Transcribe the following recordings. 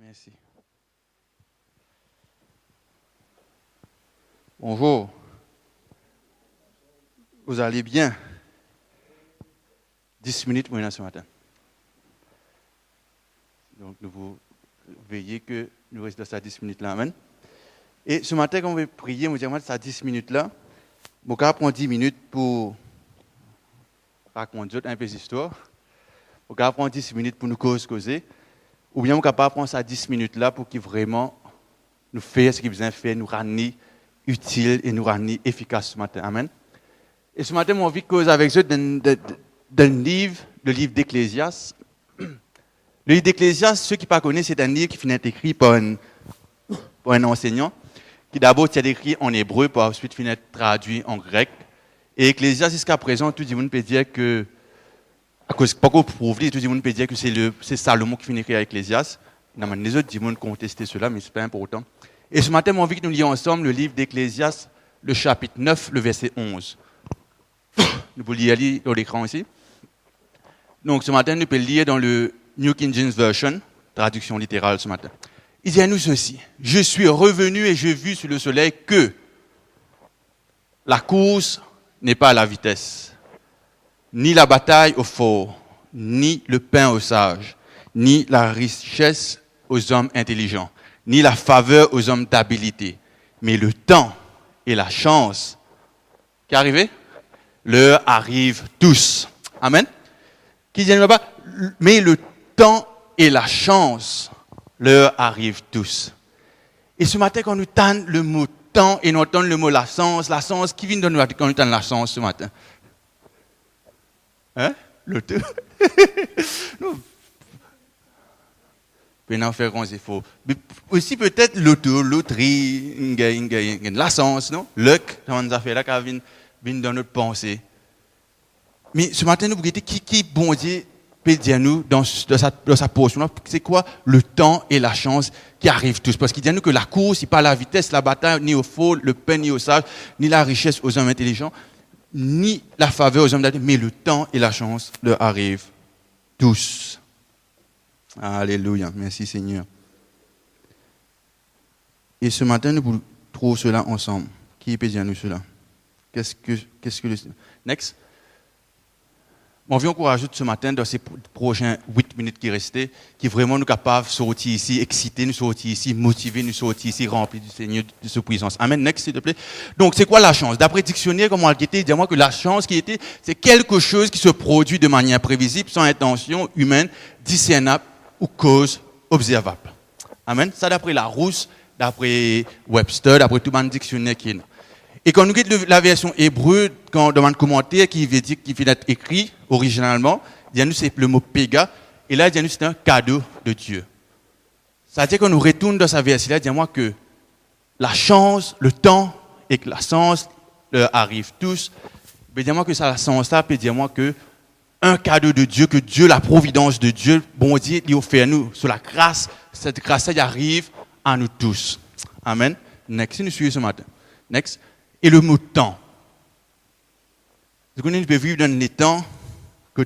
Merci. Bonjour. Vous allez bien? 10 minutes pour ce matin. Donc, nous vous veillez que nous restons dans ces 10 minutes-là. Amen. Et ce matin, quand on va prier, on va dire, ces 10 minutes-là, on va prendre 10 minutes pour raconter un peu d'histoire. On va prendre 10 minutes pour nous causer. Ou bien on va prendre ces 10 minutes-là pour qu'il vraiment nous fasse ce qu'il besoin de faire, nous rendre utile et nous rendre efficace ce matin. Amen. Et ce matin, j'ai envie de causer avec eux d'un livre, le livre d'Ecclésiaste. Le livre d'Ecclésiaste, ceux qui ne connaissent pas, c'est un livre qui finit écrit par un enseignant, qui d'abord est écrit en hébreu, puis ensuite finit traduit en grec. Et Ecclésiaste, jusqu'à présent, tout le monde peut dire que, à cause pas qu'on prouve, tout le monde peut dire que c'est Salomon qui finit écrit avec Ecclésiaste. Les autres, ils contester cela, mais ce n'est pas important. Et ce matin, j'ai envie que nous lions ensemble le livre d'Ecclésiaste, le chapitre 9, le verset 11. Nous pouvons lire dans l'écran ici. Donc ce matin, nous pouvons lire dans le New King James Version, traduction littérale ce matin. Il dit à nous ceci: je suis revenu et j'ai vu sur le soleil que la course n'est pas à la vitesse, ni la bataille au fort, ni le pain aux sages, ni la richesse aux hommes intelligents, ni la faveur aux hommes d'habileté, mais le temps et la chance. Qui est arrivé? L'heure arrive tous. Amen. Qui dit là-bas? Mais le temps et la chance, l'heure arrive tous. Et ce matin, quand nous tendons le mot temps et nous entendons le mot la chance, qui vient de nous quand nous tendons la chance ce matin? Hein? L'auto. Nous faire grand effort. Mais aussi peut-être l'auto, loterie, la chance, non? Luck, ça nous a fait là, qui vient dans notre pensée. Mais ce matin, nous regardons qui bon Dieu peut dire nous dans sa portion. C'est quoi le temps et la chance qui arrivent tous? Parce qu'il dit à nous que la course, c'est pas la vitesse, la bataille, ni au faux, le pain, ni au sage, ni la richesse aux hommes intelligents, ni la faveur aux hommes d'habileté, mais le temps et la chance leur arrivent tous. Alléluia. Merci Seigneur. Et ce matin, nous trouvons cela ensemble. Qui peut dire nous cela? Qu'est-ce que le... Next. On vient encourager ce matin dans ces prochains 8 minutes qui restaient, qui vraiment nous capables de sortir ici, excités, nous sortir ici, motivés, nous sortir ici, remplis du Seigneur, de sa puissance. Amen. Next, s'il te plaît. Donc, c'est quoi la chance? D'après le dictionnaire, comme on l'a dit, dis-moi que la chance c'est quelque chose qui se produit de manière prévisible, sans intention humaine, discernable ou cause observable. Amen. Ça, d'après Larousse, d'après Webster, d'après tout le dictionnaire qui est là. Et quand nous regardons la version hébreu, quand on demande un commentaire qui veut dire qu'il fait écrit originalement, il nous c'est le mot péga, et là il nous c'est un cadeau de Dieu. Ça veut dire qu'on nous retourne dans sa version là, dis-moi que la chance, le temps et que la chance arrivent tous. Mais dis-moi que ça la chance là, puis dis-moi que un cadeau de Dieu, que Dieu, la providence de Dieu, bon Dieu, il offre à nous sur la grâce, cette grâce là arrive à nous tous. Amen. Next, nous suivons ce matin. Next. Et le mot temps. Nous pouvons vivre dans les temps que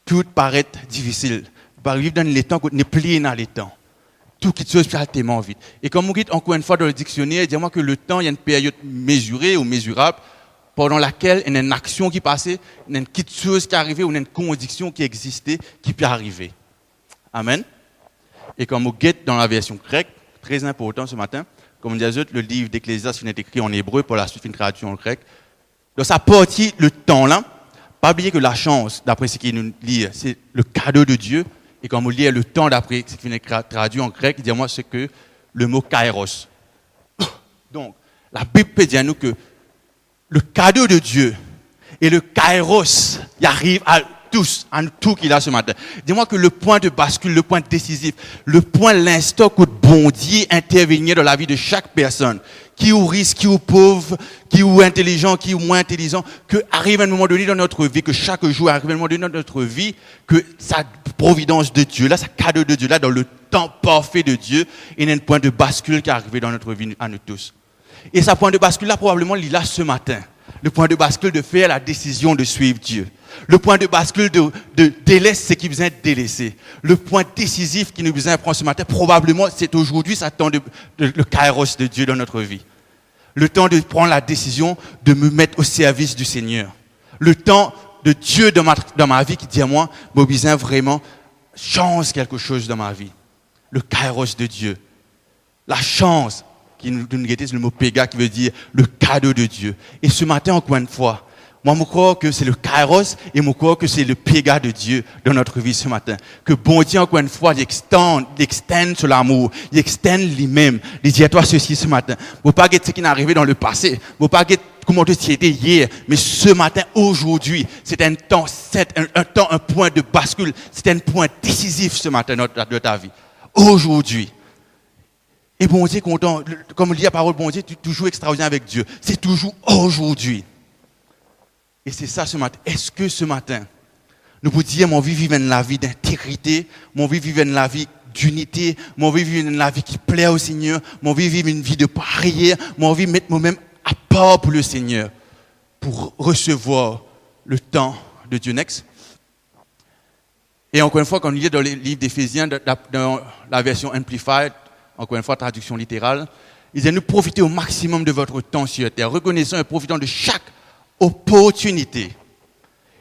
tout paraît difficile. Nous pouvons vivre dans les temps qu'on est plié dans les temps. Tout qui se passe tellement vite. Et comme on dit encore une fois dans le dictionnaire, dis-moi que le temps, il y a une période mesurée ou mesurable pendant laquelle il y a une action qui passait, il y a une petite chose qui est arrivée ou il y a une condition qui existait qui peut arriver. Amen. Et comme on guette dans la version grecque, très important ce matin, comme on dit, le livre d'Ecclésiaste est écrit en hébreu, pour la suite une traduction en grec. Dans sa partie, le temps là, pas oublier que la chance, d'après ce qu'il nous lit, c'est le cadeau de Dieu. Et quand on lit le temps, d'après ce qui est traduit en grec, il dit à moi, c'est que le mot kairos. Donc, la Bible peut dire à nous que le cadeau de Dieu et le kairos, il arrive à tous, à tout qu'il a ce matin. Dis-moi que le point de bascule, le point décisif, le point l'instant où bon Dieu intervenir dans la vie de chaque personne, qui ou riche, qui ou pauvre, qui ou intelligent, qui ou moins intelligent, que arrive un moment donné dans notre vie, que chaque jour arrive un moment donné dans notre vie, que sa providence de Dieu, là, sa cadeau de Dieu, là, dans le temps parfait de Dieu, il y a un point de bascule qui est arrivé dans notre vie à nous tous. Et ce point de bascule là, probablement, il est là ce matin. Le point de bascule de faire la décision de suivre Dieu. Le point de bascule de délaisse, c'est qui besoin d'être délaissé. Le point décisif qui nous besoin de prendre ce matin, probablement, c'est aujourd'hui, ça temps le kairos de Dieu dans notre vie. Le temps de prendre la décision de me mettre au service du Seigneur. Le temps de Dieu dans ma vie qui dit à moi, mon besoin vraiment change quelque chose dans ma vie. Le kairos de Dieu. La chance, qui nous guette, le mot péga qui veut dire le cadeau de Dieu. Et ce matin, encore une fois, moi, je crois que c'est le kairos et je crois que c'est le péga de Dieu dans notre vie ce matin. Que bon Dieu, encore une fois, il extend sur l'amour, il extend lui-même. Il dit à toi ceci ce matin. Vous pas ce qui est arrivé dans le passé. Vous pas comment tu étais hier. Mais ce matin, aujourd'hui, c'est un temps, un point de bascule. C'est un point décisif ce matin de ta vie. Aujourd'hui. Et bon Dieu, content, comme dit la parole, bon Dieu, tu es toujours extraordinaire avec Dieu. C'est toujours aujourd'hui. Et c'est ça ce matin. Est-ce que ce matin, nous pouvons dire, mon vie vivre la vie d'intégrité, mon vie vivre la vie d'unité, mon vie vivre la vie qui plaît au Seigneur, mon vie vivre une vie de prière, mon vie mettre moi-même à part pour le Seigneur, pour recevoir le temps de Dieu next. Et encore une fois, quand on lit dans les livres d'Éphésiens, dans la version Amplified, encore une fois, traduction littérale, il dit, nous profitez au maximum de votre temps sur terre, reconnaissant et profitant de chaque opportunité.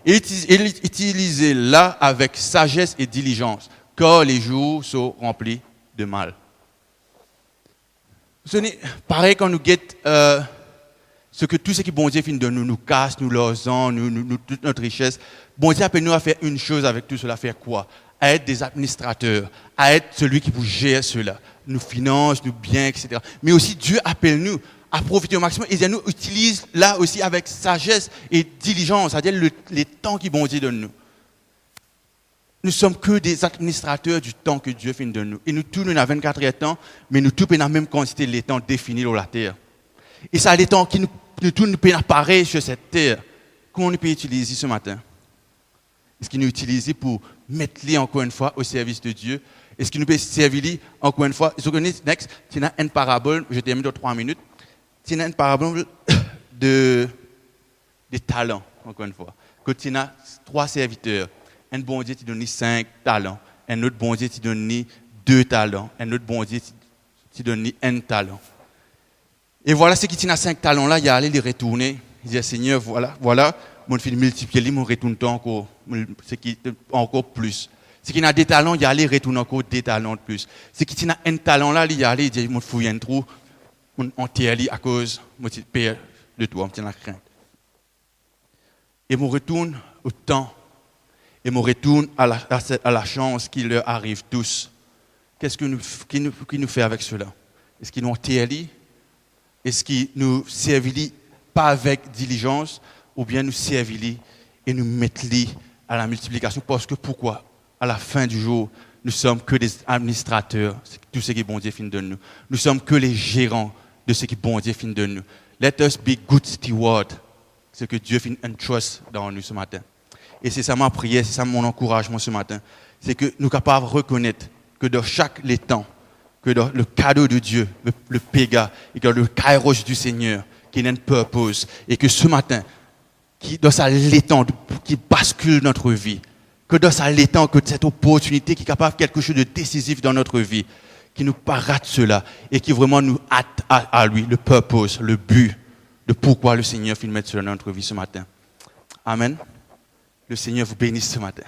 Et utilisez-la avec sagesse et diligence, car les jours sont remplis de mal. Ce n'est pareil quand nous guettons ce que tout ce qui bon Dieu finit de nous casse, nous l'osons, toute notre richesse. Bon Dieu appelle nous à faire une chose avec tout cela, faire quoi? À être des administrateurs, à être celui qui vous gère cela, nous finance, nous biens, etc. Mais aussi Dieu appelle nous à profiter au maximum. Et nous utilise là aussi avec sagesse et diligence, c'est-à-dire les temps qui bon Dieu donne nous. Nous sommes que des administrateurs du temps que Dieu finit de nous. Et nous tous, nous avons 24 heures de temps, mais nous tous, nous avons la même quantité de temps définis sur la terre. Et ça, les temps qui nous tous, nous pouvons apparaître sur cette terre. Comment nous pouvons utiliser ce matin? Est-ce qu'il nous utilise pour mettre les encore une fois au service de Dieu? Est-ce qu'il nous peut servir encore une fois? Next, tu as une parabole, je termine dans 3 minutes. Tu as une parabole des talents, encore une fois. Que tu as 3 serviteurs. Un bon Dieu qui donne 5 talents. Un autre bon Dieu qui donne 2 talents. Un autre bon Dieu qui donne 1 talent. Et voilà ce qui a 5 talents là, il a allé les retourner. Il dit, Seigneur, voilà, mon fils multiplie, mon retourne encore, ce qui encore plus. Ce qui a des talents, il a allé retourner encore des talents de plus. Ce qui a un talent là, il a allé, il dit, mon fouille un trou, on tire à cause, mon père de toi, on la crainte. Et mon retourne au temps. Et me retourne à la chance qui leur arrive tous. Qu'est-ce qui nous fait avec cela? Est-ce qu'il nous enterre? Est-ce qu'il nous servit pas avec diligence? Ou bien nous servit et nous mettre à la multiplication? Parce que pourquoi? À la fin du jour, nous sommes que des administrateurs, tout ce qui est bon Dieu finit de nous. Nous sommes que les gérants de ce qui est bon Dieu finit de nous. Let us be good stewards. Ce que Dieu finit entrust dans nous ce matin. Et c'est ça ma prière, c'est ça mon encouragement ce matin. C'est que nous sommes capables de reconnaître que dans chaque les temps, que dans le cadeau de Dieu, le péga, et que dans le kairos du Seigneur, qui a une purpose, et que ce matin, qui dans ça l'étang, qui bascule notre vie, que dans ça l'étang, que cette opportunité qui est capable de quelque chose de décisif dans notre vie, qui nous parade cela, et qui vraiment nous hâte à lui, le purpose, le but de pourquoi le Seigneur fait mettre cela dans notre vie ce matin. Amen. Le Seigneur vous bénisse ce matin.